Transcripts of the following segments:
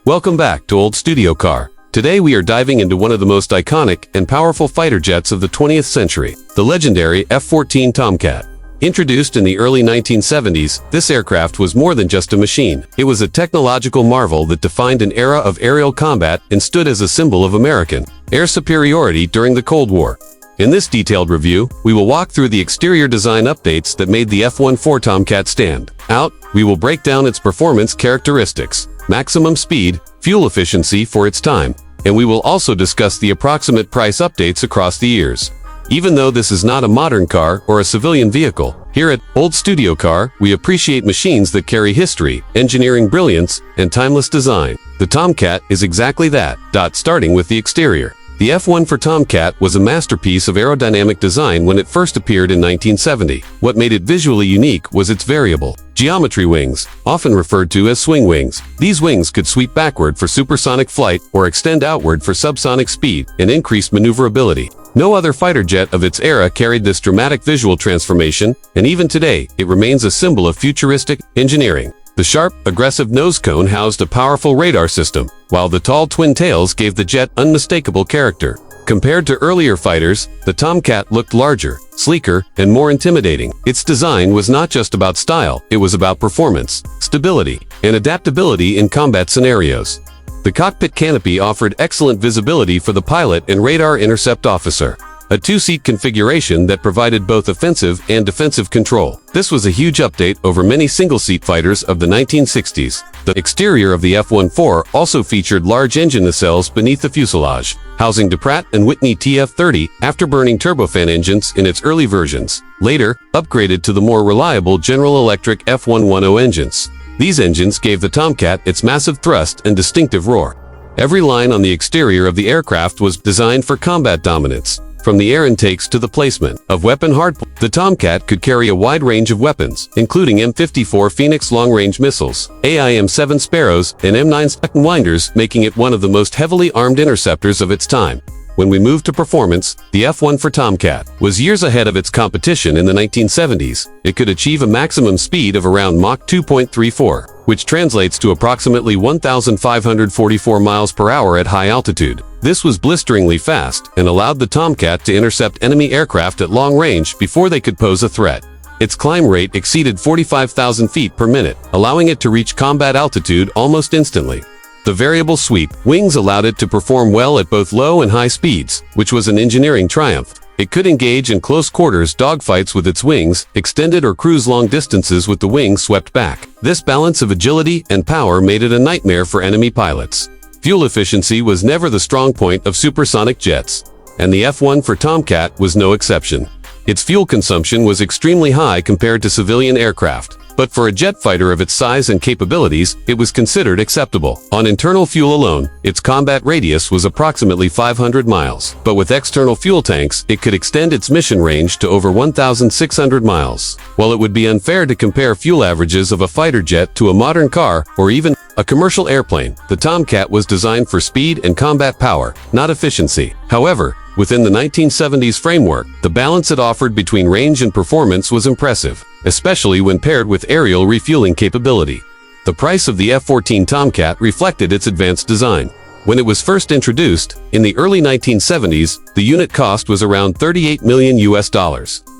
Welcome back to Old Studio Car. Today we are diving into one of the most iconic and powerful fighter jets of the 20th century, the legendary F-14 Tomcat. Introduced in the early 1970s, this aircraft was more than just a machine. It was a technological marvel that defined an era of aerial combat and stood as a symbol of American air superiority during the Cold War. In this detailed review, we will walk through the exterior design updates that made the F-14 Tomcat stand out. We will break down its performance characteristics, maximum speed, fuel efficiency for its time, and we will also discuss the approximate price updates across the years. Even though this is not a modern car or a civilian vehicle, here at Old Studio Car, we appreciate machines that carry history, engineering brilliance, and timeless design. The Tomcat is exactly that. Starting with the exterior. The F-14 Tomcat was a masterpiece of aerodynamic design when it first appeared in 1970. What made it visually unique was its variable geometry wings, often referred to as swing wings. These wings could sweep backward for supersonic flight or extend outward for subsonic speed and increased maneuverability. No other fighter jet of its era carried this dramatic visual transformation, and even today, it remains a symbol of futuristic engineering. The sharp, aggressive nose cone housed a powerful radar system, while the tall twin tails gave the jet unmistakable character. Compared to earlier fighters, the Tomcat looked larger, sleeker, and more intimidating. Its design was not just about style, it was about performance, stability, and adaptability in combat scenarios. The cockpit canopy offered excellent visibility for the pilot and radar intercept officer, a two-seat configuration that provided both offensive and defensive control. This was a huge update over many single-seat fighters of the 1960s. The exterior of the F-14 also featured large engine nacelles beneath the fuselage, housing the Pratt & Whitney TF-30 afterburning turbofan engines in its early versions, later upgraded to the more reliable General Electric F110 engines. These engines gave the Tomcat its massive thrust and distinctive roar. Every line on the exterior of the aircraft was designed for combat dominance. From the air intakes to the placement of weapon hardpoint, the Tomcat could carry a wide range of weapons, including M54 Phoenix long-range missiles, AIM-7 Sparrows, and M9 Winders, making it one of the most heavily armed interceptors of its time. When we move to performance, the F-14 Tomcat was years ahead of its competition in the 1970s. It could achieve a maximum speed of around Mach 2.34, which translates to approximately 1,544 miles per hour at high altitude. This was blisteringly fast and allowed the Tomcat to intercept enemy aircraft at long range before they could pose a threat. Its climb rate exceeded 45,000 feet per minute, allowing it to reach combat altitude almost instantly. The variable sweep wings allowed it to perform well at both low and high speeds, which was an engineering triumph. It could engage in close quarters dogfights with its wings, extended or cruise long distances with the wings swept back. This balance of agility and power made it a nightmare for enemy pilots. Fuel efficiency was never the strong point of supersonic jets, and the F-14 Tomcat was no exception. Its fuel consumption was extremely high compared to civilian aircraft. But for a jet fighter of its size and capabilities, it was considered acceptable. On internal fuel alone, its combat radius was approximately 500 miles. But with external fuel tanks, it could extend its mission range to over 1,600 miles. While it would be unfair to compare fuel averages of a fighter jet to a modern car or even a commercial airplane, the Tomcat was designed for speed and combat power, not efficiency. However, within the 1970s framework, the balance it offered between range and performance was impressive, especially when paired with aerial refueling capability. The price of the F-14 Tomcat reflected its advanced design. When it was first introduced, in the early 1970s, the unit cost was around $38 million,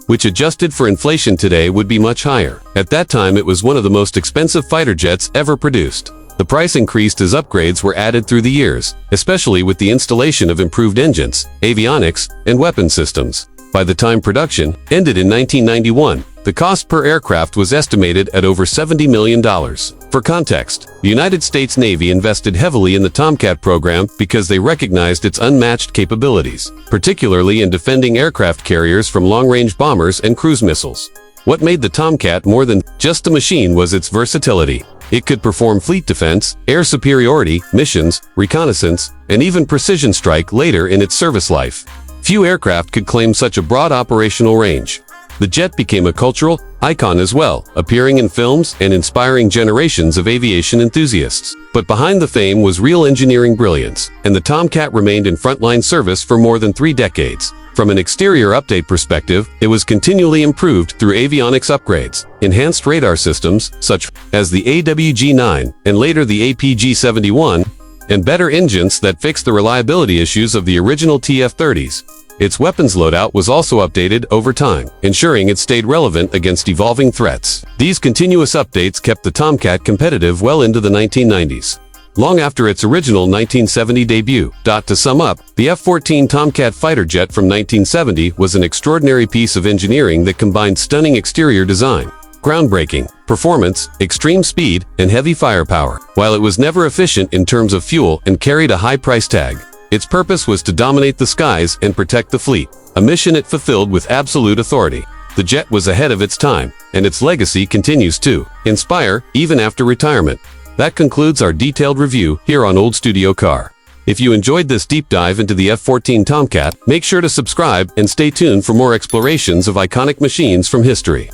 which adjusted for inflation today would be much higher. At that time, it was one of the most expensive fighter jets ever produced. The price increased as upgrades were added through the years, especially with the installation of improved engines, avionics, and weapon systems. By the time production ended in 1991, the cost per aircraft was estimated at over $70 million. For context, the United States Navy invested heavily in the Tomcat program because they recognized its unmatched capabilities, particularly in defending aircraft carriers from long-range bombers and cruise missiles. What made the Tomcat more than just a machine was its versatility. It could perform fleet defense, air superiority, missions, reconnaissance, and even precision strike later in its service life. Few aircraft could claim such a broad operational range. The jet became a cultural icon as well, appearing in films and inspiring generations of aviation enthusiasts. But behind the fame was real engineering brilliance, and the Tomcat remained in frontline service for more than 3 decades. From an exterior update perspective, it was continually improved through avionics upgrades, enhanced radar systems, such as the AWG-9 and later the APG-71, and better engines that fixed the reliability issues of the original TF-30s. Its weapons loadout was also updated over time, ensuring it stayed relevant against evolving threats. These continuous updates kept the Tomcat competitive well into the 1990s. Long after its original 1970 debut. To sum up, the F-14 Tomcat fighter jet from 1970 was an extraordinary piece of engineering that combined stunning exterior design, groundbreaking performance, extreme speed, and heavy firepower. While it was never efficient in terms of fuel and carried a high price tag, its purpose was to dominate the skies and protect the fleet, a mission it fulfilled with absolute authority. The jet was ahead of its time, and its legacy continues to inspire even after retirement. That concludes our detailed review here on Old Studio Car. If you enjoyed this deep dive into the F-14 Tomcat, make sure to subscribe and stay tuned for more explorations of iconic machines from history.